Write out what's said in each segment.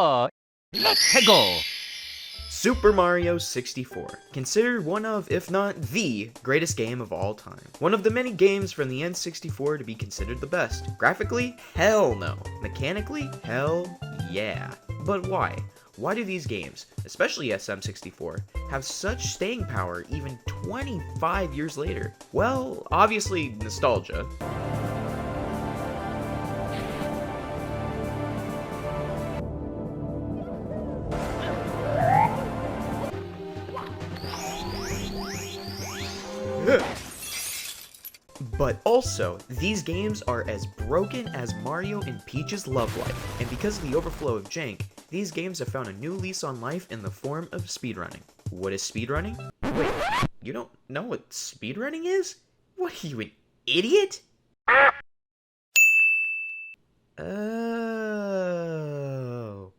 go! Let's go! Super Mario 64, considered one of, if not the, greatest game of all time. One of the many games from the N64 to be considered the best. Graphically? Hell no. Mechanically? Hell yeah. But why? Why do these games, especially SM64, have such staying power even 25 years later? Well, obviously nostalgia. But also, these games are as broken as Mario and Peach's love life, and because of the overflow of jank, these games have found a new lease on life in the form of speedrunning. What is speedrunning? Wait, you don't know what speedrunning is? What are you, an idiot? Oh.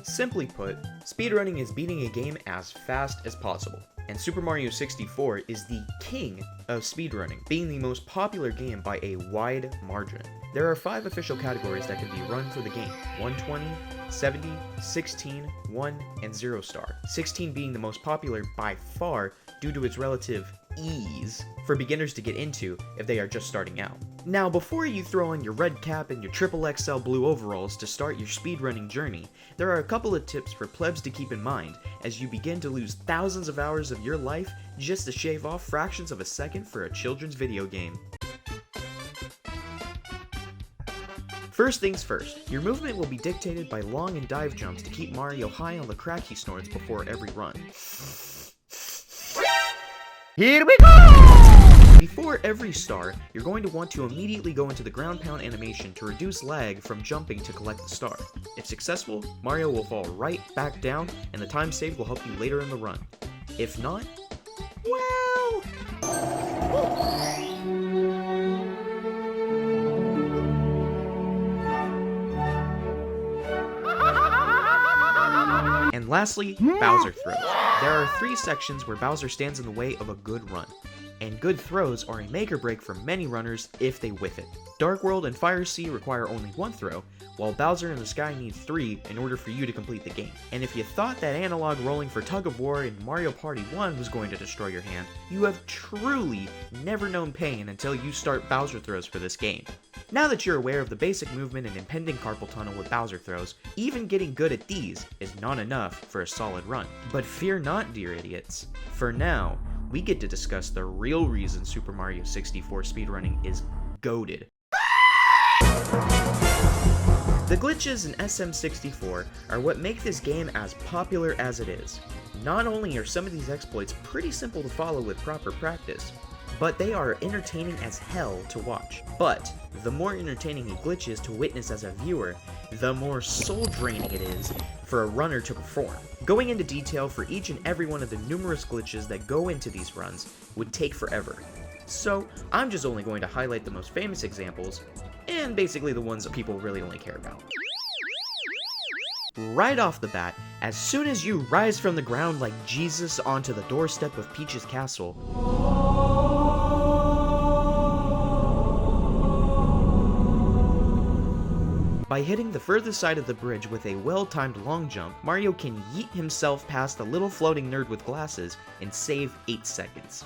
Simply put, speedrunning is beating a game as fast as possible. And Super Mario 64 is the king of speedrunning, being the most popular game by a wide margin. There are 5 official categories that can be run for the game: 120, 70, 16, 1, and 0 star. 16 being the most popular by far due to its relative ease for beginners to get into if they are just starting out. Now, before you throw on your red cap and your XXL blue overalls to start your speedrunning journey, there are a couple of tips for plebs to keep in mind as you begin to lose thousands of hours of your life just to shave off fractions of a second for a children's video game. First things first, your movement will be dictated by long and dive jumps to keep Mario high on the crack he snorts before every run. Here we go! Before every star, you're going to want to immediately go into the ground pound animation to reduce lag from jumping to collect the star. If successful, Mario will fall right back down and the time saved will help you later in the run. If not, well... And lastly, Bowser throws. There are 3 sections where Bowser stands in the way of a good run, and good throws are a make or break for many runners if they whiff it. Dark World and Fire Sea require only 1 throw, while Bowser in the Sky needs 3 in order for you to complete the game. And if you thought that analog rolling for Tug of War in Mario Party 1 was going to destroy your hand, you have truly never known pain until you start Bowser throws for this game. Now that you're aware of the basic movement and impending carpal tunnel with Bowser throws, even getting good at these is not enough for a solid run. But fear not, dear idiots. For now, we get to discuss the real reason Super Mario 64 speedrunning is goated. The glitches in SM64 are what make this game as popular as it is. Not only are some of these exploits pretty simple to follow with proper practice, but they are entertaining as hell to watch. But the more entertaining a glitch is to witness as a viewer, the more soul-draining it is for a runner to perform. Going into detail for each and every one of the numerous glitches that go into these runs would take forever. So I'm just only going to highlight the most famous examples, and basically the ones that people really only care about. Right off the bat, as soon as you rise from the ground like Jesus onto the doorstep of Peach's castle, by hitting the furthest side of the bridge with a well-timed long jump, Mario can yeet himself past the little floating nerd with glasses and save 8 seconds.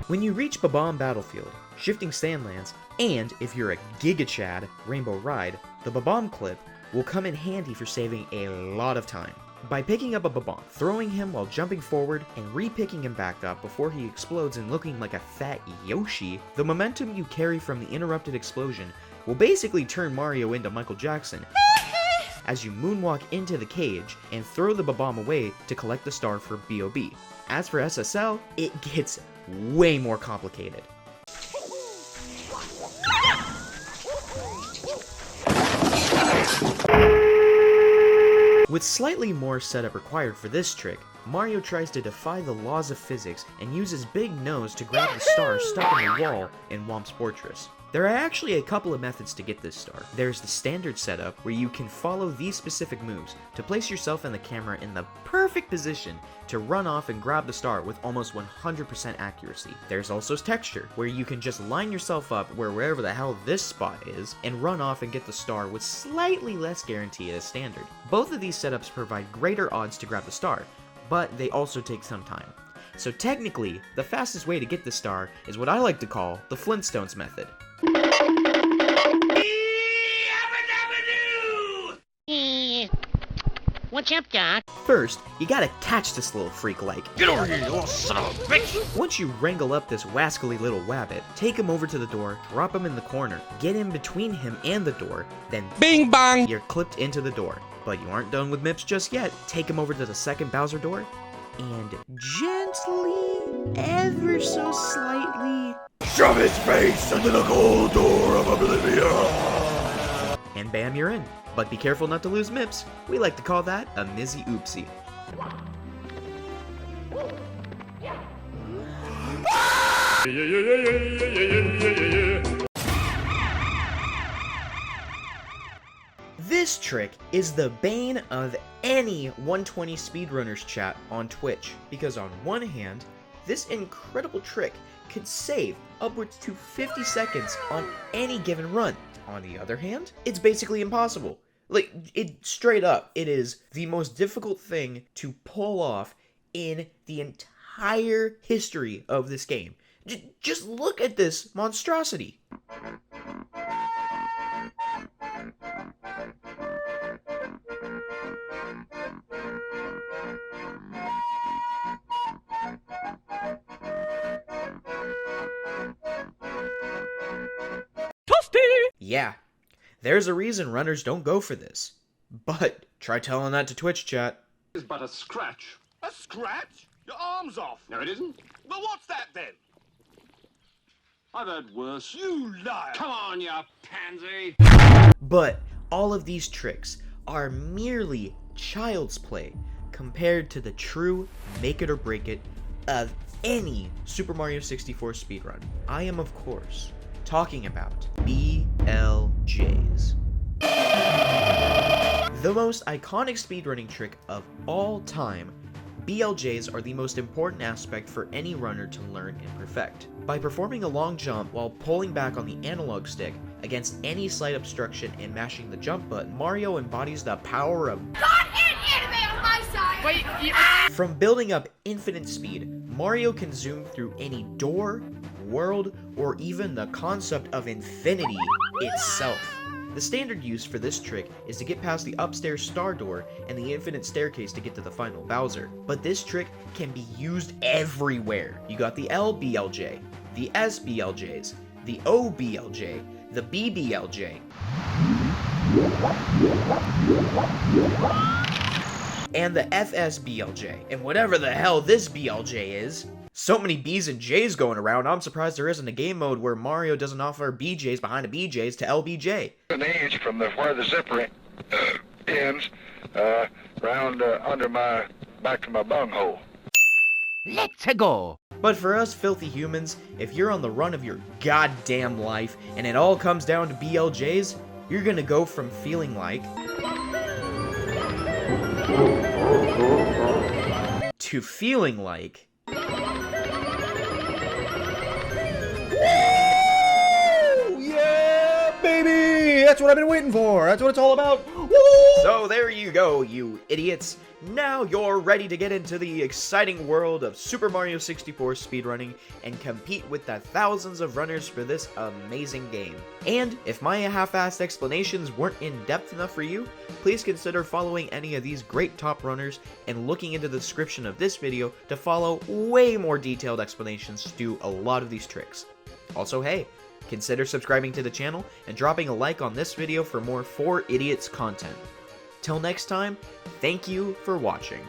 When you reach Bob-omb Battlefield, Shifting Sandlands, and if you're a Giga Chad, Rainbow Ride, the Bob-omb clip will come in handy for saving a lot of time. By picking up a Bob-omb, throwing him while jumping forward, and re-picking him back up before he explodes and looking like a fat Yoshi, the momentum you carry from the interrupted explosion will basically turn Mario into Michael Jackson as you moonwalk into the cage and throw the Bob-omb away to collect the star for B.O.B. As for SSL, it gets way more complicated. With slightly more setup required for this trick, Mario tries to defy the laws of physics and uses Big Nose to grab the star stuck in the wall in Whomp's Fortress. There are actually a couple of methods to get this star. There's the standard setup, where you can follow these specific moves to place yourself and the camera in the perfect position to run off and grab the star with almost 100% accuracy. There's also texture, where you can just line yourself up wherever the hell this spot is, and run off and get the star with slightly less guarantee as standard. Both of these setups provide greater odds to grab the star, but they also take some time. So technically, the fastest way to get the star is what I like to call the Flintstones method. What's up, Doc? First, you gotta catch this little freak like. Get over here, you little son of a bitch! Once you wrangle up this wascally little wabbit, take him over to the door, drop him in the corner, get in between him and the door, then Bing bong! You're clipped into the door. But you aren't done with Mips just yet. Take him over to the second Bowser door, and gently, ever so slightly, Shove his face into the cold door of oblivion! and bam, you're in. But be careful not to lose Mips. We like to call that a Mizzy Oopsie. This trick is the bane of any 120 speedrunners chat on Twitch, because on one hand, this incredible trick could save upwards to 50 seconds on any given run. On the other hand, it's basically impossible. Like, straight up, it is the most difficult thing to pull off in the entire history of this game. Just look at this monstrosity. Yeah, there's a reason runners don't go for this. But try telling that to Twitch chat. It's but a scratch. A scratch? Your arm's off. No, it isn't. Well, what's that then? I've heard worse. You liar. Come on, you pansy. But all of these tricks are merely child's play compared to the true make it or break it of any Super Mario 64 speedrun. I am, of course, talking about BLJs. The most iconic speedrunning trick of all time, BLJs are the most important aspect for any runner to learn and perfect. By performing a long jump while pulling back on the analog stick against any slight obstruction and mashing the jump button, Mario embodies the power of God and anime on my side! Wait, From building up infinite speed, Mario can zoom through any door, world, or even the concept of infinity itself. The standard use for this trick is to get past the upstairs star door and the infinite staircase to get to the final Bowser. But this trick can be used everywhere. You got the LBLJ, the SBLJs, the OBLJ, the BBLJ, and the FSBLJ, and whatever the hell this BLJ is. So many B's and J's going around, I'm surprised there isn't a game mode where Mario doesn't offer BJs behind a BJs to LBJ. An age from where the zipper ends, round under my, back to my bunghole. Let's go! But for us filthy humans, if you're on the run of your goddamn life and it all comes down to BLJs, you're gonna go from feeling like to feeling like Yeah, baby! That's what I've been waiting for! That's what it's all about! Woo! So there you go, you idiots. Now you're ready to get into the exciting world of Super Mario 64 speedrunning and compete with the thousands of runners for this amazing game. And if my half-assed explanations weren't in-depth enough for you, please consider following any of these great top runners and looking into the description of this video to follow way more detailed explanations to do a lot of these tricks. Also, hey, consider subscribing to the channel and dropping a like on this video for more 4Idiots content. Till next time, thank you for watching.